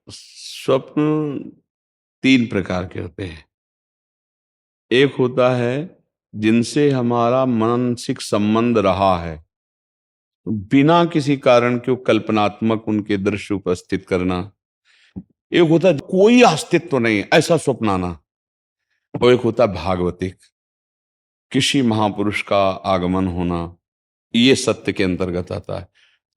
स्वप्न 3 प्रकार के होते हैं। एक होता है जिनसे हमारा मानसिक संबंध रहा है, तो बिना किसी कारण के वो कल्पनात्मक उनके दृश्य उपस्थित करना। एक होता है कोई अस्तित्व नहीं है, ऐसा स्वप्न आना। और एक होता है भागवतिक, किसी महापुरुष का आगमन होना, ये सत्य के अंतर्गत आता है।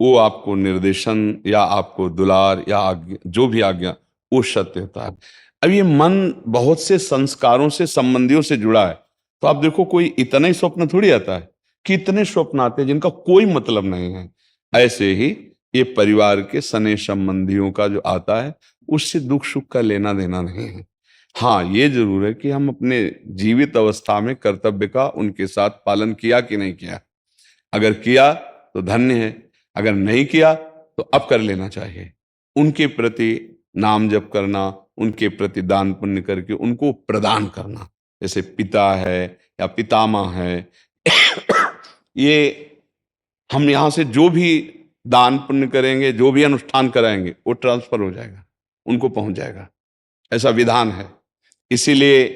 वो आपको निर्देशन या आपको दुलार या आज्ञा, जो भी आज्ञा, वो सत्य होता है। अब ये मन बहुत से संस्कारों से, संबंधियों से जुड़ा है, तो आप देखो कोई इतना ही स्वप्न थोड़ी आता है, कितने स्वप्न आते हैं जिनका कोई मतलब नहीं है। ऐसे ही ये परिवार के सने संबंधियों का जो आता है, उससे दुख सुख का लेना देना नहीं है। हाँ, ये जरूर है कि हम अपने जीवित अवस्था में कर्तव्य का उनके साथ पालन किया कि नहीं किया। अगर किया तो धन्य है, अगर नहीं किया तो अब कर लेना चाहिए। उनके प्रति नाम जप करना, उनके प्रति दान पुण्य करके उनको प्रदान करना, जैसे पिता है या पितामह है ये हम यहां से जो भी दान पुण्य करेंगे, जो भी अनुष्ठान कराएंगे, वो ट्रांसफर हो जाएगा, उनको पहुंच जाएगा। ऐसा विधान है। इसीलिए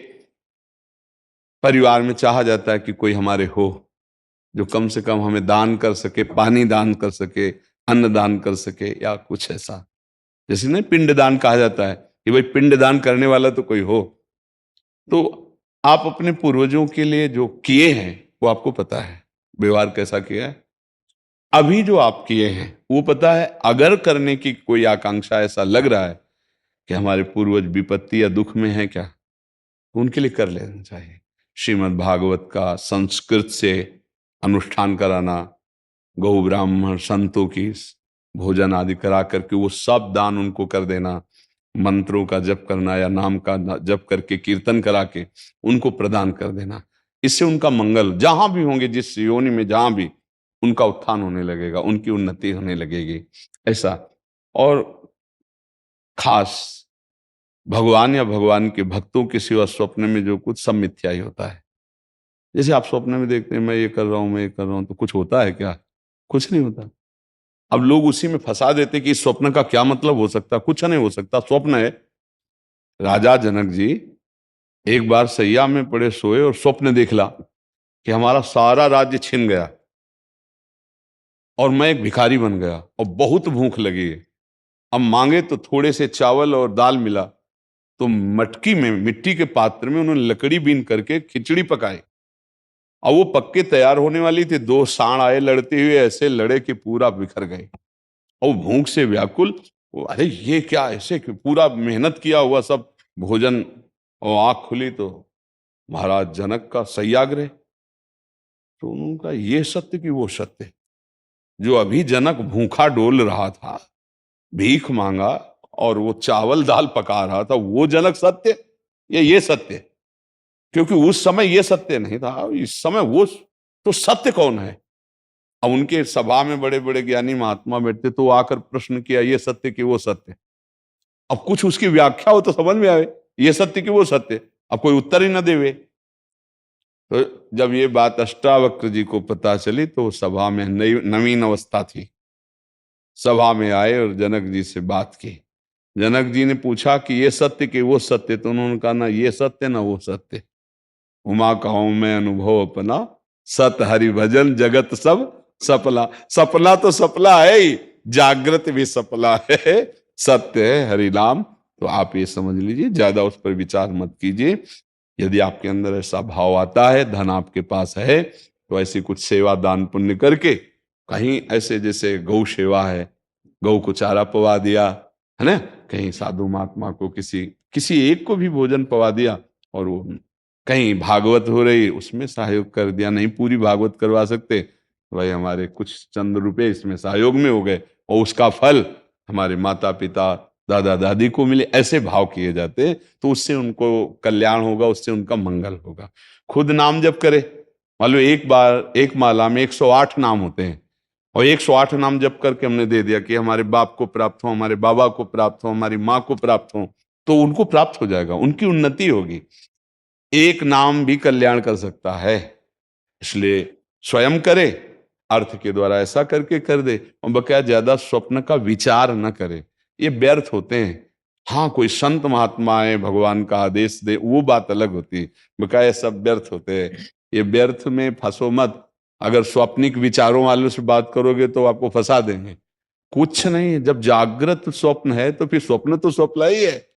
परिवार में चाहा जाता है कि कोई हमारे हो जो कम से कम हमें दान कर सके, पानी दान कर सके, अन्न दान कर सके, या कुछ ऐसा। जैसे ना पिंड दान कहा जाता है कि भाई पिंड दान करने वाला तो कोई हो। तो आप अपने पूर्वजों के लिए जो किए हैं वो आपको पता है, व्यवहार कैसा किया है। अभी जो आप किए हैं वो पता है। अगर करने की कोई आकांक्षा, ऐसा लग रहा है कि हमारे पूर्वज विपत्ति या दुख में है क्या, तो उनके लिए कर लेना चाहिए। श्रीमद् भागवत का संस्कृत से अनुष्ठान कराना, गौ ब्राह्मण संतों की भोजन आदि करा करके वो सब दान उनको कर देना, मंत्रों का जप करना या नाम का जप करके कीर्तन करा के उनको प्रदान कर देना। इससे उनका मंगल, जहां भी होंगे, जिस योनि में जहां भी, उनका उत्थान होने लगेगा, उनकी उन्नति होने लगेगी। ऐसा। और खास भगवान या भगवान के भक्तों के सिवा स्वप्न में जो कुछ, सब मिथ्या ही होता है। जैसे आप स्वप्न में देखते हैं मैं ये कर रहा हूं, मैं ये कर रहा हूं, तो कुछ होता है क्या? कुछ नहीं होता। अब लोग उसी में फंसा देते कि इस स्वप्न का क्या मतलब हो सकता है। कुछ नहीं हो सकता, स्वप्न है। राजा जनक जी एक बार सैया में पड़े सोए और स्वप्न देखला कि हमारा सारा राज्य छिन गया और मैं एक भिखारी बन गया और बहुत भूख लगी है। अब मांगे तो थोड़े से चावल और दाल मिला, तो मटकी में, मिट्टी के पात्र में उन्होंने लकड़ी बीन करके खिचड़ी पकाई। और वो पक्के तैयार होने वाली थी, दो सांड आए लड़ते हुए, ऐसे लड़े कि पूरा बिखर गए। और भूख से व्याकुल, अरे ये क्या, ऐसे पूरा मेहनत किया हुआ सब भोजन, और आंख खुली तो महाराज जनक का सत्याग्रह। तो उनका ये सत्य कि वो सत्य, जो अभी जनक भूखा डोल रहा था, भीख मांगा और वो चावल दाल पका रहा था, वो जनक सत्य, ये सत्य। क्योंकि उस समय ये सत्य नहीं था, इस समय वो तो सत्य कौन है। अब उनके सभा में बड़े बड़े ज्ञानी महात्मा बैठते, तो आकर प्रश्न किया, ये सत्य कि वो सत्य। अब कुछ उसकी व्याख्या हो तो समझ में आवे, ये सत्य कि वो सत्य। अब कोई उत्तर ही ना देवे। तो जब ये बात अष्टावक्र जी को पता चली, तो सभा में नई नवीन अवस्था थी, सभा में आए और जनक जी से बात की। जनक जी ने पूछा कि ये सत्य कि वो सत्य, तो उन्होंने कहा ना ये सत्य ना वो सत्य। उमा कहूं मैं अनुभव अपना, सत हरि भजन जगत सब सपना। सपना तो सपना है ही, जागृत भी सपना है, सत्य है हरि नाम। तो आप ये समझ लीजिए, ज्यादा उस पर विचार मत कीजिए। यदि आपके अंदर ऐसा भाव आता है, धन आपके पास है, तो ऐसी कुछ सेवा दान पुण्य करके, कहीं ऐसे जैसे गौ सेवा है, गौ को चारा पवा दिया, है ना, कहीं साधु महात्मा को किसी किसी एक को भी भोजन पवा दिया, और वो कहीं भागवत हो रही उसमें सहयोग कर दिया। नहीं पूरी भागवत करवा सकते, भाई हमारे कुछ चंद रुपए इसमें सहयोग में हो गए, और उसका फल हमारे माता पिता दादा दादी को मिले, ऐसे भाव किए जाते, तो उससे उनको कल्याण होगा, उससे उनका मंगल होगा। खुद नाम जप करे, मान लो एक बार एक माला में 108 नाम होते हैं, और 108 नाम जप करके हमने दे दिया कि हमारे बाप को प्राप्त हो, हमारे बाबा को प्राप्त हो, हमारी माँ को प्राप्त हो, तो उनको प्राप्त हो जाएगा, उनकी उन्नति होगी। एक नाम भी कल्याण कर सकता है, इसलिए स्वयं करे, अर्थ के द्वारा ऐसा करके कर दे, और बकाया ज्यादा स्वप्न का विचार न करे, ये व्यर्थ होते हैं। हाँ, कोई संत महात्मा आए, भगवान का आदेश दे, वो बात अलग होती है। बकाया सब व्यर्थ होते हैं। ये व्यर्थ में फंसो मत। अगर स्वप्निक विचारों वालों से बात करोगे तो आपको फंसा देंगे। कुछ नहीं, जब जागृत स्वप्न है तो फिर स्वप्न तो स्वप्न ही है।